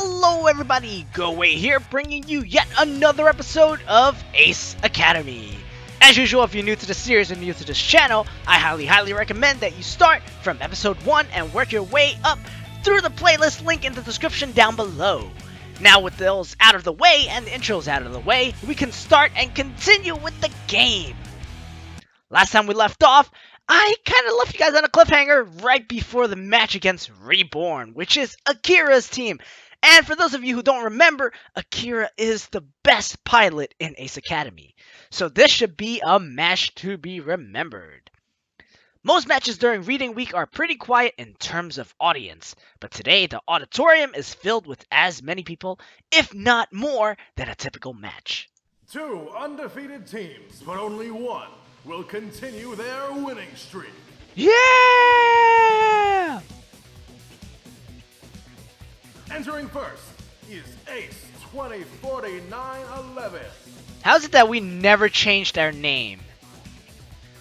Hello everybody, Goawei here, bringing you yet another episode of Ace Academy. As usual, if you're new to the series and new to this channel, I highly recommend that you start from episode 1 and work your way up through the playlist link in the description down below. Now with those out of the way and the intros out of the way, we can start and continue with the game. Last time we left off, I kind of left you guys on a cliffhanger right before the match against REBORN, which is Akira's team. And for those of you who don't remember, Akira is the best pilot in Ace Academy. So this should be a match to be remembered. Most matches during reading week are pretty quiet in terms of audience, but today the auditorium is filled with as many people, if not more, than a typical match. Two undefeated teams, but only one will continue their winning streak. Yeah! Entering first is Ace 204911. How's it that we never changed our name?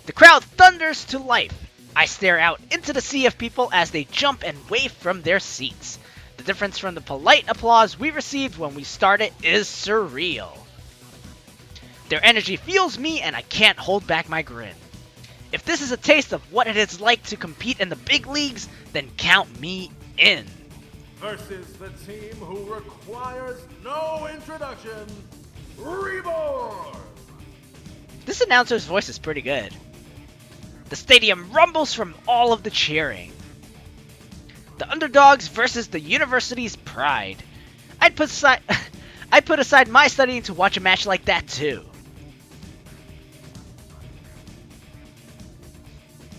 The crowd thunders to life. I stare out into the sea of people as they jump and wave from their seats. The difference from the polite applause we received when we started is surreal. Their energy fuels me and I can't hold back my grin. If this is a taste of what it is like to compete in the big leagues, then count me in. Versus the team who requires no introduction, REBORN! This announcer's voice is pretty good. The stadium rumbles from all of the cheering. The underdogs versus the university's pride. I'd put aside my studying to watch a match like that too.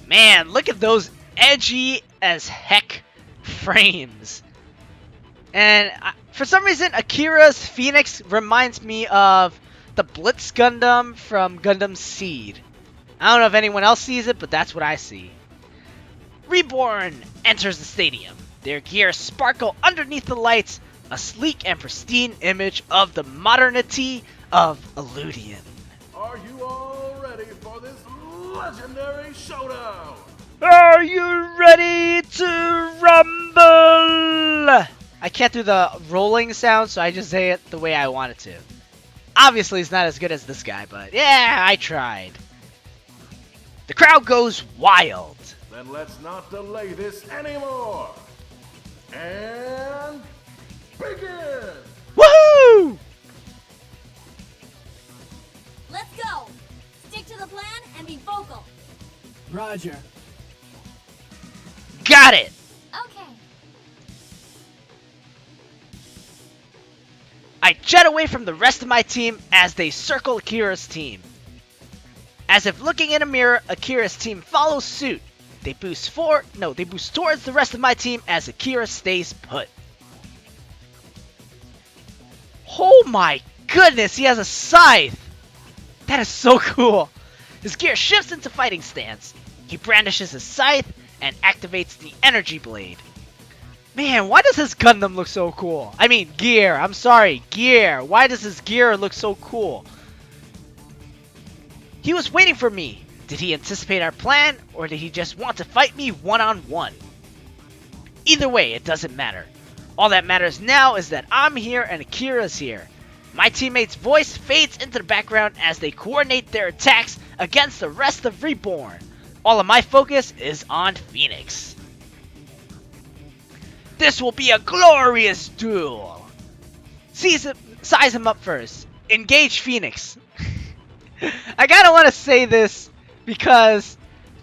Man, look at those edgy as heck frames. And for some reason, Akira's Phoenix reminds me of the Blitz Gundam from Gundam Seed. I don't know if anyone else sees it, but that's what I see. REBORN enters the stadium. Their gear sparkle underneath the lights, a sleek and pristine image of the modernity of Illudian. Are you all ready for this legendary showdown? Are you ready to rumble? I can't do the rolling sound, so I just say it the way I want it to. Obviously, it's not as good as this guy, but yeah, I tried. The crowd goes wild. Then let's not delay this anymore. And begin! Woohoo! Let's go! Stick to the plan and be vocal. Roger. Got it! Okay. I jet away from the rest of my team as they circle Akira's team. As if looking in a mirror, Akira's team follows suit. They boost towards the rest of my team as Akira stays put. Oh my goodness, he has a scythe! That is so cool! His gear shifts into fighting stance. He brandishes his scythe and activates the energy blade. Man, why does his Gundam look so cool? I mean, gear. I'm sorry, gear. Why does his gear look so cool? He was waiting for me. Did he anticipate our plan, or did he just want to fight me one-on-one? Either way, it doesn't matter. All that matters now is that I'm here and Akira's here. My teammate's voice fades into the background as they coordinate their attacks against the rest of REBORN. All of my focus is on Phoenix. This will be a glorious duel. Size him up first. Engage Phoenix. I kind of want to say this because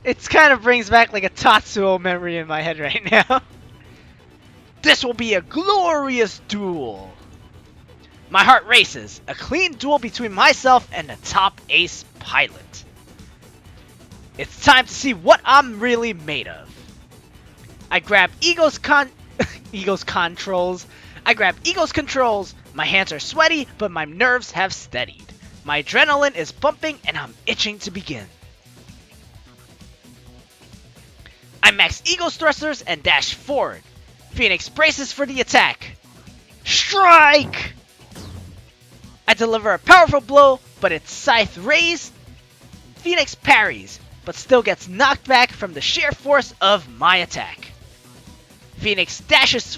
it kind of brings back like a Tatsuo memory in my head right now. This will be a glorious duel. My heart races. A clean duel between myself and the top ace pilot. It's time to see what I'm really made of. I grab Ego's controls. My hands are sweaty, but my nerves have steadied. My adrenaline is pumping and I'm itching to begin. I max Ego's thrusters and dash forward. Phoenix braces for the attack. Strike! I deliver a powerful blow, but its scythe raised. Phoenix parries, but still gets knocked back from the sheer force of my attack. Phoenix dashes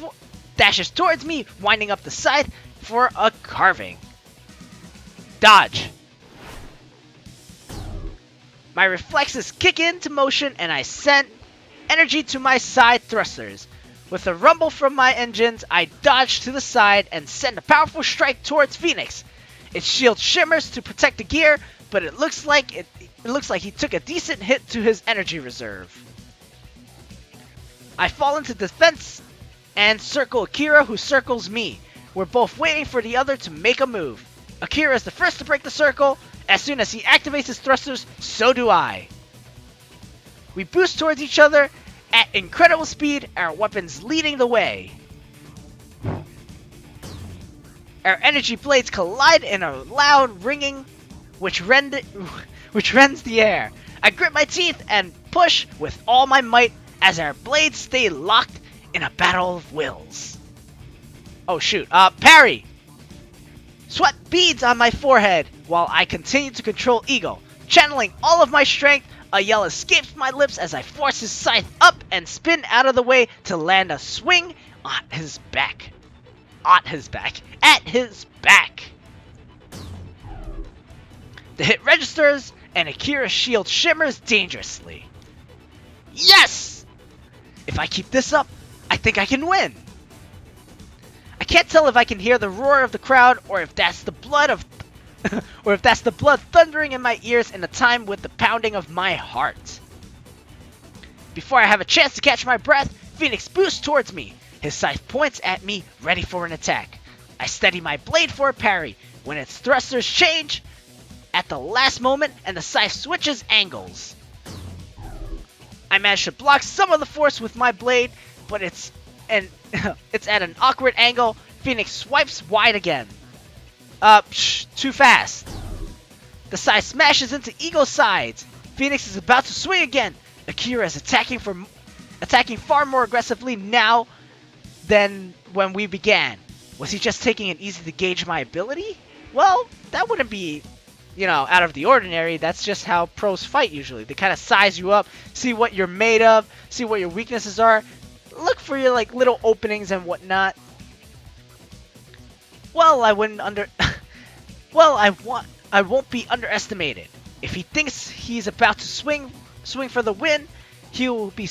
dashes towards me, winding up the scythe for a carving. Dodge. My reflexes kick into motion and I send energy to my side thrusters. With a rumble from my engines, I dodge to the side and send a powerful strike towards Phoenix. Its shield shimmers to protect the gear, but it looks like he took a decent hit to his energy reserve. I fall into defense and circle Akira, who circles me. We're both waiting for the other to make a move. Akira is the first to break the circle. As soon as he activates his thrusters, so do I. We boost towards each other at incredible speed, our weapons leading the way. Our energy blades collide in a loud ringing which rends the air. I grit my teeth and push with all my might as our blades stay locked in a battle of wills. Oh shoot, parry! Sweat beads on my forehead while I continue to control Eagle. Channeling all of my strength, a yell escapes my lips as I force his scythe up and spin out of the way to land a swing at his back. The hit registers and Akira's shield shimmers dangerously. Yes! If I keep this up, I think I can win. I can't tell if I can hear the roar of the crowd or if that's the blood thundering in my ears in a time with the pounding of my heart. Before I have a chance to catch my breath, Phoenix boosts towards me. His scythe points at me, ready for an attack. I steady my blade for a parry when its thrusters change at the last moment and the scythe switches angles. I manage to block some of the force with my blade, but it's at an awkward angle. Phoenix swipes wide again. Too fast. The scythe smashes into Eagle's sides. Phoenix is about to swing again. Akira is attacking far more aggressively now than when we began. Was he just taking it easy to gauge my ability? Well, that wouldn't be, out of the ordinary. That's just how pros fight usually. They kind of size you up, see what you're made of, see what your weaknesses are, look for your little openings and whatnot. Well, I won't be underestimated. If he thinks he's about to swing for the win, he'll be.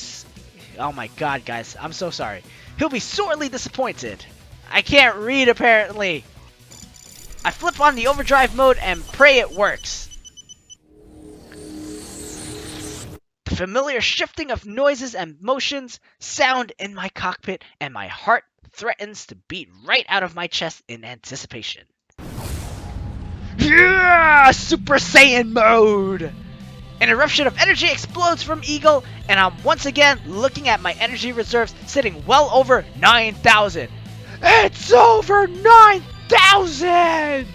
Oh my God, guys, I'm so sorry. He'll be sorely disappointed. I can't read apparently. I flip on the overdrive mode and pray it works. The familiar shifting of noises and motions sound in my cockpit, and my heart threatens to beat right out of my chest in anticipation. Yeah! Super Saiyan mode! An eruption of energy explodes from Eagle, and I'm once again looking at my energy reserves sitting well over 9,000. It's over 9,000!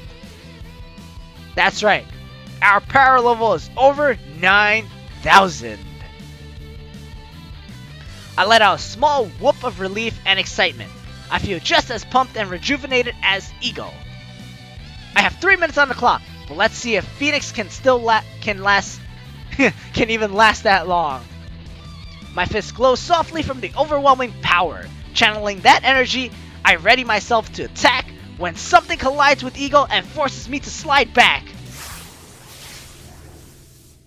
That's right. Our power level is over 9,000. I let out a small whoop of relief and excitement. I feel just as pumped and rejuvenated as Eagle. I have 3 minutes on the clock, but let's see if Phoenix can even last that long. My fist glows softly from the overwhelming power. Channeling that energy, I ready myself to attack when something collides with Eagle and forces me to slide back.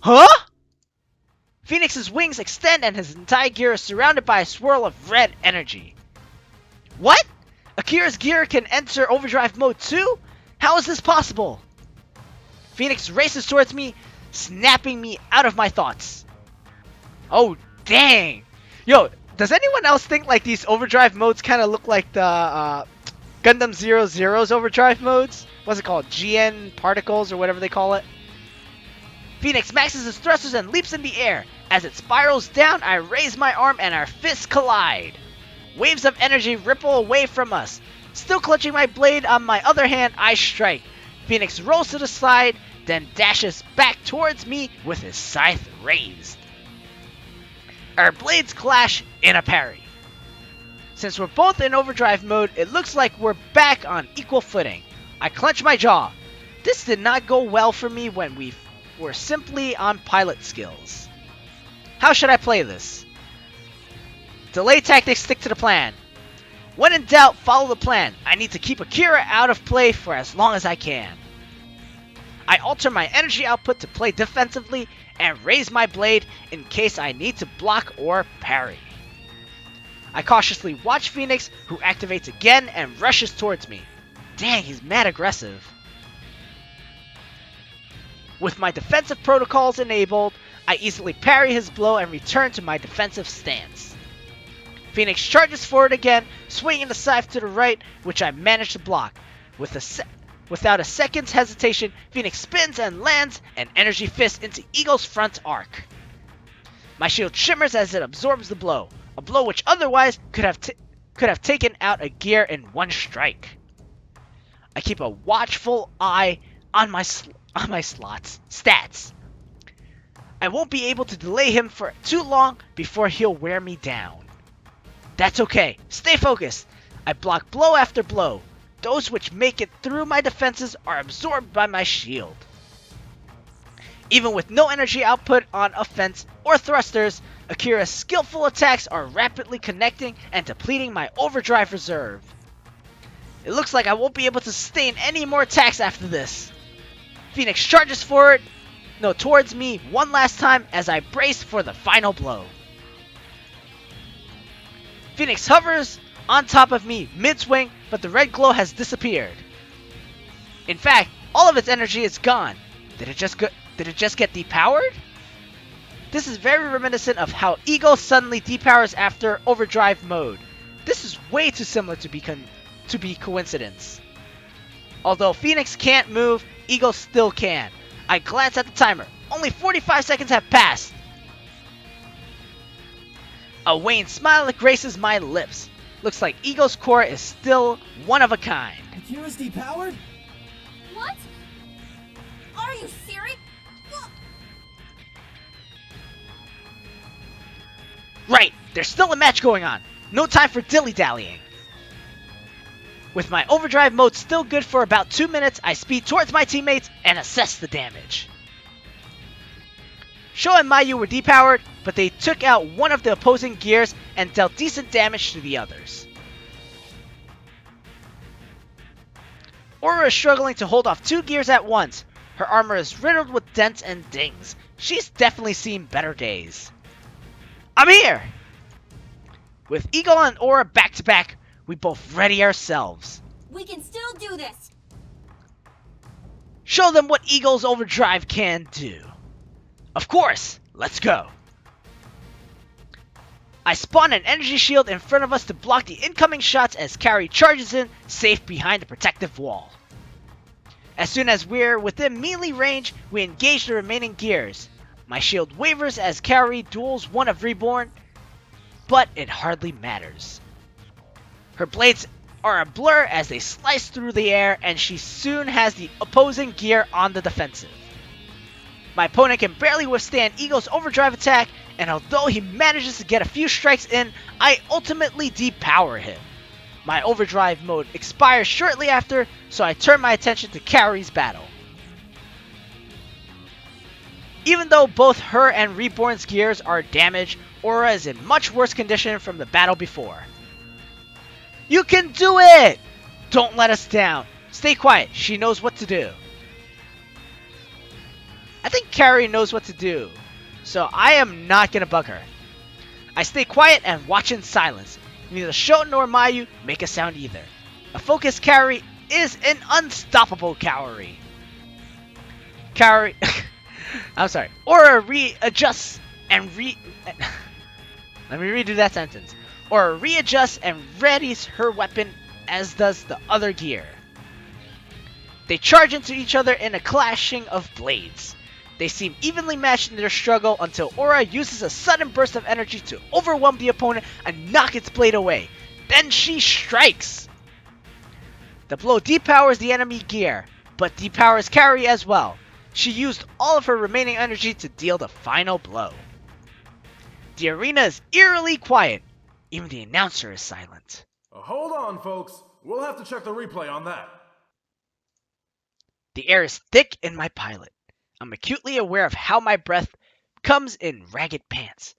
Huh? Phoenix's wings extend and his entire gear is surrounded by a swirl of red energy. What? Akira's gear can enter overdrive mode too? How is this possible? Phoenix races towards me, snapping me out of my thoughts. Oh, dang. Yo, does anyone else think these overdrive modes kind of look like the Gundam 00's overdrive modes? What's it called? GN particles or whatever they call it? Phoenix maxes his thrusters and leaps in the air. As it spirals down, I raise my arm and our fists collide. Waves of energy ripple away from us. Still clutching my blade on my other hand, I strike. Phoenix rolls to the side, then dashes back towards me with his scythe raised. Our blades clash in a parry. Since we're both in overdrive mode, it looks like we're back on equal footing. I clench my jaw. This did not go well for me when we were simply on pilot skills. How should I play this? Delay tactics stick to the plan. When in doubt, follow the plan. I need to keep Akira out of play for as long as I can. I alter my energy output to play defensively and raise my blade in case I need to block or parry. I cautiously watch Phoenix, who activates again and rushes towards me. Dang, he's mad aggressive. With my defensive protocols enabled, I easily parry his blow and return to my defensive stance. Phoenix charges forward again, swinging the scythe to the right, which I manage to block. Without a second's hesitation, Phoenix spins and lands an energy fist into Eagle's front arc. My shield shimmers as it absorbs the blow, a blow which otherwise could have taken out a gear in one strike. I keep a watchful eye on my stats. I won't be able to delay him for too long before he'll wear me down. That's okay, stay focused. I block blow after blow. Those which make it through my defenses are absorbed by my shield. Even with no energy output on offense or thrusters, Akira's skillful attacks are rapidly connecting and depleting my overdrive reserve. It looks like I won't be able to sustain any more attacks after this. Phoenix charges towards me one last time as I brace for the final blow. Phoenix hovers on top of me mid-swing, but the red glow has disappeared. In fact, all of its energy is gone. Did it just get depowered? This is very reminiscent of how Eagle suddenly depowers after overdrive mode. This is way too similar to be coincidence. Although Phoenix can't move, Eagle still can. I glance at the timer. Only 45 seconds have passed. A wan smile graces my lips. Looks like Eagle's core is still one of a kind. Akira's depowered? What? Are you serious? Right, there's still a match going on. No time for dilly-dallying. With my overdrive mode still good for about 2 minutes, I speed towards my teammates and assess the damage. Sho and Mayu were depowered, but they took out one of the opposing gears and dealt decent damage to the others. Aura is struggling to hold off 2 gears at once. Her armor is riddled with dents and dings. She's definitely seen better days. I'm here! With Eagle and Aura back to back, we both ready ourselves. We can still do this. Show them what Eagle's overdrive can do. Of course, let's go. I spawn an energy shield in front of us to block the incoming shots as Carrie charges in, safe behind the protective wall. As soon as we're within melee range, we engage the remaining gears. My shield wavers as Carrie duels one of Reborn, but it hardly matters. Her blades are a blur as they slice through the air, and she soon has the opposing gear on the defensive. My opponent can barely withstand Eagle's overdrive attack, and although he manages to get a few strikes in, I ultimately depower him. My overdrive mode expires shortly after, so I turn my attention to Carrie's battle. Even though both her and Reborn's gears are damaged, Aura is in much worse condition from the battle before. You can do it! Don't let us down. Stay quiet, she knows what to do. I think Carrie knows what to do, so I am not gonna bug her. I stay quiet and watch in silence. Neither Sho nor Mayu make a sound either. A focused Carrie is an unstoppable Carrie. I'm sorry. Aura readjusts and Let me redo that sentence. Aura readjusts and readies her weapon, as does the other gear. They charge into each other in a clashing of blades. They seem evenly matched in their struggle until Aura uses a sudden burst of energy to overwhelm the opponent and knock its blade away. Then she strikes! The blow depowers the enemy gear, but depowers Carrie as well. She used all of her remaining energy to deal the final blow. The arena is eerily quiet. Even the announcer is silent. Hold on, folks. We'll have to check the replay on that. The air is thick in my pilot. I'm acutely aware of how my breath comes in ragged pants.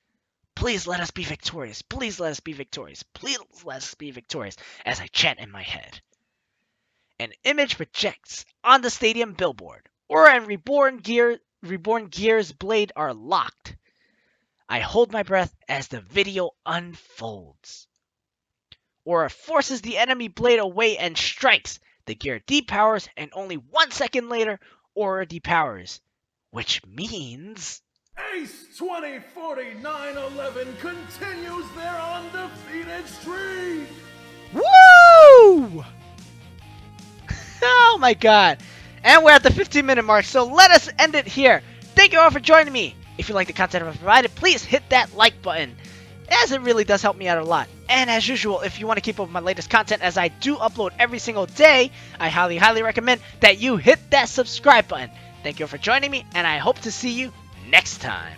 Please let us be victorious. Please let us be victorious. Please let us be victorious as I chant in my head. An image projects on the stadium billboard, or a reborn gear's blade are locked. I hold my breath as the video unfolds. Aura forces the enemy blade away and strikes. The gear depowers, and only 1 second later, Aura depowers. Which means... Ace 204911 continues their undefeated streak! Woo! Oh my god. And we're at the 15-minute mark, so let us end it here. Thank you all for joining me. If you like the content I've provided, please hit that like button, as it really does help me out a lot. And as usual, if you want to keep up with my latest content, as I do upload every single day, I highly recommend that you hit that subscribe button. Thank you all for joining me, and I hope to see you next time.